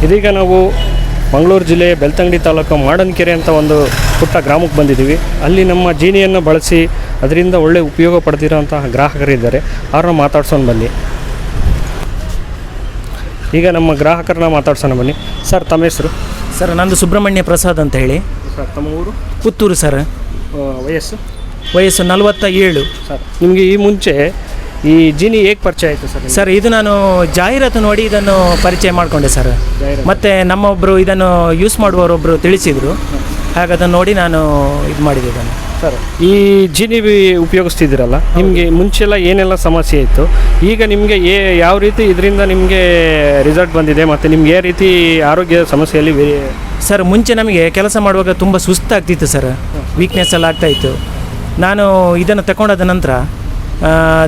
ಇದೀಗ ನಾವು ಮಂಗಳೂರು ಜಿಲ್ಲೆ ಬೆಳ್ತಂಗಡಿ ತಾಲೂಕು ಮಾಡನ್ಕೆರೆ ಅಂತ ಒಂದು ಪುಟ್ಟ ಗ್ರಾಮಕ್ಕೆ ಬಂದಿದ್ದೀವಿ. ಅಲ್ಲಿ ನಮ್ಮ ಜೀನಿಯನ್ನು ಬಳಸಿ ಅದರಿಂದ ಒಳ್ಳೆ ಉಪಯೋಗ ಪಡೆದಿರೋಂತಹ ಗ್ರಾಹಕರಿದ್ದಾರೆ. ಅವ್ರನ್ನ ಮಾತಾಡ್ಸೋಣ ಬನ್ನಿ. ಈಗ ನಮ್ಮ ಗ್ರಾಹಕರನ್ನ ಮಾತಾಡ್ಸೋಣ ಬನ್ನಿ. ಸರ್, ತಮ್ಮ ಹೆಸರು? ಸರ್, ನಂದು ಸುಬ್ರಹ್ಮಣ್ಯ ಪ್ರಸಾದ್ ಅಂತ ಹೇಳಿ. ಸರ್, ತಮ್ಮ ಊರು? ಪುತ್ತೂರು ಸರ್. ವಯಸ್ಸು? ವಯಸ್ಸು 47. ಸರ್, ನಿಮಗೆ ಈ ಮುಂಚೆ ಈ ಜೀನಿ ಹೇಗೆ ಪರಿಚಯ ಆಯಿತು ಸರ್? ಸರ್, ಇದು ನಾನು ಜಾಹೀರಾತು ನೋಡಿ ಇದನ್ನು ಪರಿಚಯ ಮಾಡಿಕೊಂಡೆ ಸರ್. ಮತ್ತು ನಮ್ಮೊಬ್ಬರು ಇದನ್ನು ಯೂಸ್ ಮಾಡುವವರೊಬ್ಬರು ತಿಳಿಸಿದರು. ಹಾಗೆ ಅದನ್ನು ನೋಡಿ ನಾನು ಇದು ಮಾಡಿದೆ ಇದನ್ನು. ಸರ್, ಈ ಜೀನಿ ಉಪಯೋಗಿಸ್ತಿದ್ದೀರಲ್ಲ, ನಿಮಗೆ ಮುಂಚೆಲ್ಲ ಏನೆಲ್ಲ ಸಮಸ್ಯೆ ಇತ್ತು, ಈಗ ನಿಮಗೆ ಯಾವ ರೀತಿ ಇದರಿಂದ ನಿಮಗೆ ರಿಸಲ್ಟ್ ಬಂದಿದೆ ಮತ್ತು ನಿಮ್ಗೆ ಯಾವ ರೀತಿ ಆರೋಗ್ಯ ಸಮಸ್ಯೆಯಲ್ಲಿ? ಸರ್, ಮುಂಚೆ ನಮಗೆ ಕೆಲಸ ಮಾಡುವಾಗ ತುಂಬ ಸುಸ್ತಾಗ್ತಿತ್ತು ಸರ್, ವೀಕ್ನೆಸ್ ಎಲ್ಲ ಆಗ್ತಾಯಿತ್ತು. ನಾನು ಇದನ್ನು ತಗೊಂಡಾದ ನಂತರ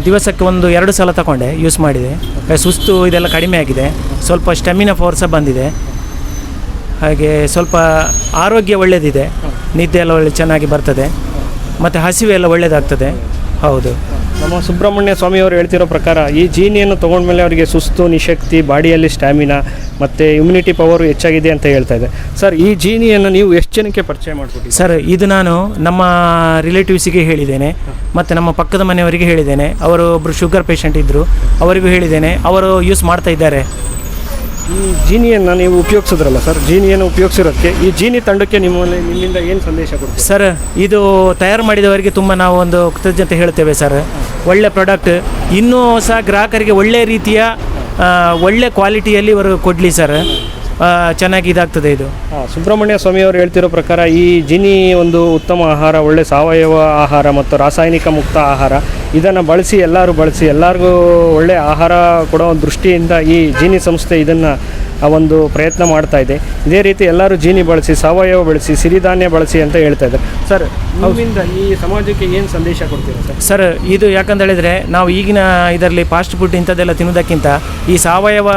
ದಿವಸಕ್ಕೆ 1-2 ಸಲ ತಗೊಂಡೆ, ಯೂಸ್ ಮಾಡಿದೆ. ಸುಸ್ತು ಇದೆಲ್ಲ ಕಡಿಮೆ ಆಗಿದೆ, ಸ್ವಲ್ಪ ಸ್ಟೆಮಿನಾ ಫೋರ್ಸ ಬಂದಿದೆ. ಹಾಗೆ ಸ್ವಲ್ಪ ಆರೋಗ್ಯ ಒಳ್ಳೆಯದಿದೆ, ನಿದ್ದೆ ಎಲ್ಲ ಒಳ್ಳೆ ಚೆನ್ನಾಗಿ ಬರ್ತದೆ, ಮತ್ತು ಹಸಿವೆ ಎಲ್ಲ ಒಳ್ಳೆಯದಾಗ್ತದೆ. ಹೌದು, ನಮ್ಮ ಸುಬ್ರಹ್ಮಣ್ಯ ಸ್ವಾಮಿಯವರು ಹೇಳ್ತಿರೋ ಪ್ರಕಾರ ಈ ಜೀನಿಯನ್ನು ತೊಗೊಂಡ್ಮೇಲೆ ಅವರಿಗೆ ಸುಸ್ತು, ನಿಶಕ್ತಿ, ಬಾಡಿಯಲ್ಲಿ ಸ್ಟ್ಯಾಮಿನಾ ಮತ್ತು ಇಮ್ಯುನಿಟಿ ಪವರು ಹೆಚ್ಚಾಗಿದೆ ಅಂತ ಹೇಳ್ತಾ ಇದೆ. ಸರ್, ಈ ಜೀನಿಯನ್ನು ನೀವು ಎಷ್ಟು ಜನಕ್ಕೆ ಪರಿಚಯ ಮಾಡಿಕೊಟ್ಟಿದ್ದೀರಿ? ಸರ್, ಇದು ನಾನು ನಮ್ಮ ರಿಲೇಟಿವ್ಸಿಗೆ ಹೇಳಿದ್ದೇನೆ, ಮತ್ತು ನಮ್ಮ ಪಕ್ಕದ ಮನೆಯವರಿಗೆ ಹೇಳಿದ್ದೇನೆ. ಅವರು ಒಬ್ಬರು ಶುಗರ್ ಪೇಷಂಟ್ ಇದ್ದರು, ಅವರಿಗೂ ಹೇಳಿದ್ದೇನೆ. ಅವರು ಯೂಸ್ ಮಾಡ್ತಾ ಇದ್ದಾರೆ. ಈ ಜೀನಿಯನ್ನು ನೀವು ಉಪಯೋಗಿಸಿದ್ರಲ್ಲ ಸರ್, ಜೀನಿಯನ್ನು ಉಪಯೋಗಿಸಿರೋದಕ್ಕೆ ಈ ಜೀನಿ ತಂಡಕ್ಕೆ ನಿಮ್ಮಿಂದ ಏನು ಸಂದೇಶ ಕೊಡ್ತೀವಿ? ಸರ್, ಇದು ತಯಾರು ಮಾಡಿದವರಿಗೆ ತುಂಬ ನಾವು ಒಂದು ಕೃತಜ್ಞತೆ ಹೇಳ್ತೇವೆ ಸರ್. ಒಳ್ಳೆ ಪ್ರಾಡಕ್ಟ್, ಇನ್ನೂ ಸಹ ಗ್ರಾಹಕರಿಗೆ ಒಳ್ಳೆ ರೀತಿಯ ಒಳ್ಳೆ ಕ್ವಾಲಿಟಿಯಲ್ಲಿ ಇವರು ಕೊಡಲಿ ಸರ್. ಚೆನ್ನಾಗಿ ಇದಾಗ್ತದೆ ಇದು. ಸುಬ್ರಹ್ಮಣ್ಯ ಸ್ವಾಮಿಯವರು ಹೇಳ್ತಿರೋ ಪ್ರಕಾರ ಈ ಜೀನಿ ಒಂದು ಉತ್ತಮ ಆಹಾರ, ಒಳ್ಳೆ ಸಾವಯವ ಆಹಾರ ಮತ್ತು ರಾಸಾಯನಿಕ ಮುಕ್ತ ಆಹಾರ. ಇದನ್ನು ಎಲ್ಲರಿಗೂ ಒಳ್ಳೆಯ ಆಹಾರ ಕೊಡೋ ಒಂದು ದೃಷ್ಟಿಯಿಂದ ಈ ಜೀನಿ ಸಂಸ್ಥೆ ಇದನ್ನು ಒಂದು ಪ್ರಯತ್ನ ಮಾಡ್ತಾ ಇದೆ. ಇದೇ ರೀತಿ ಎಲ್ಲರೂ ಜೀನಿ ಬಳಸಿ, ಸಾವಯವ ಬಳಸಿ, ಸಿರಿಧಾನ್ಯ ಬಳಸಿ ಅಂತ ಹೇಳ್ತಾ ಇದ್ದಾರೆ. ಸರ್, ನಮ್ಮಿಂದ ಈ ಸಮಾಜಕ್ಕೆ ಏನು ಸಂದೇಶ ಕೊಡ್ತೀರಾ ಸರ್? ಸರ್, ಇದು ಯಾಕಂತ ಹೇಳಿದರೆ ನಾವು ಈಗಿನ ಇದರಲ್ಲಿ ಫಾಸ್ಟ್ ಫುಡ್ ಇಂಥದ್ದೆಲ್ಲ ತಿನ್ನೋದಕ್ಕಿಂತ ಈ ಸಾವಯವ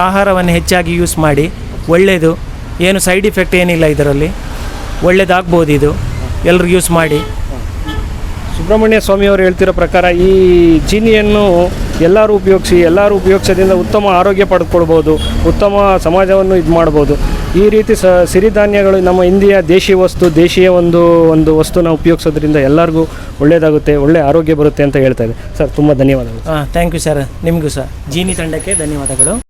ಆಹಾರವನ್ನು ಹೆಚ್ಚಾಗಿ ಯೂಸ್ ಮಾಡಿ. ಒಳ್ಳೆಯದು, ಏನು ಸೈಡ್ ಇಫೆಕ್ಟ್ ಏನಿಲ್ಲ ಇದರಲ್ಲಿ, ಒಳ್ಳೆಯದಾಗ್ಬೋದು. ಇದು ಎಲ್ಲರೂ ಯೂಸ್ ಮಾಡಿ. ಸುಬ್ರಹ್ಮಣ್ಯ ಸ್ವಾಮಿಯವರು ಹೇಳ್ತಿರೋ ಪ್ರಕಾರ ಈ ಜೀನಿಯನ್ನು ಎಲ್ಲರೂ ಉಪಯೋಗಿಸೋದ್ರಿಂದ ಉತ್ತಮ ಆರೋಗ್ಯ ಪಡೆದುಕೊಳ್ಬೋದು, ಉತ್ತಮ ಸಮಾಜವನ್ನು ಇದು ಮಾಡ್ಬೋದು. ಈ ರೀತಿ ಸಿರಿಧಾನ್ಯಗಳು ನಮ್ಮ ಇಂಡಿಯಾ ದೇಶೀಯ ಒಂದು ವಸ್ತುನ ಉಪಯೋಗಿಸೋದ್ರಿಂದ ಎಲ್ಲರಿಗೂ ಒಳ್ಳೆಯದಾಗುತ್ತೆ, ಒಳ್ಳೆಯ ಆರೋಗ್ಯ ಬರುತ್ತೆ ಅಂತ ಹೇಳ್ತಾ ಇದೆ. ಸರ್, ತುಂಬ ಧನ್ಯವಾದಗಳು. Thank you sir. ನಿಮಗೂ ಸಹ ಜೀನಿ ತಂಡಕ್ಕೆ ಧನ್ಯವಾದಗಳು.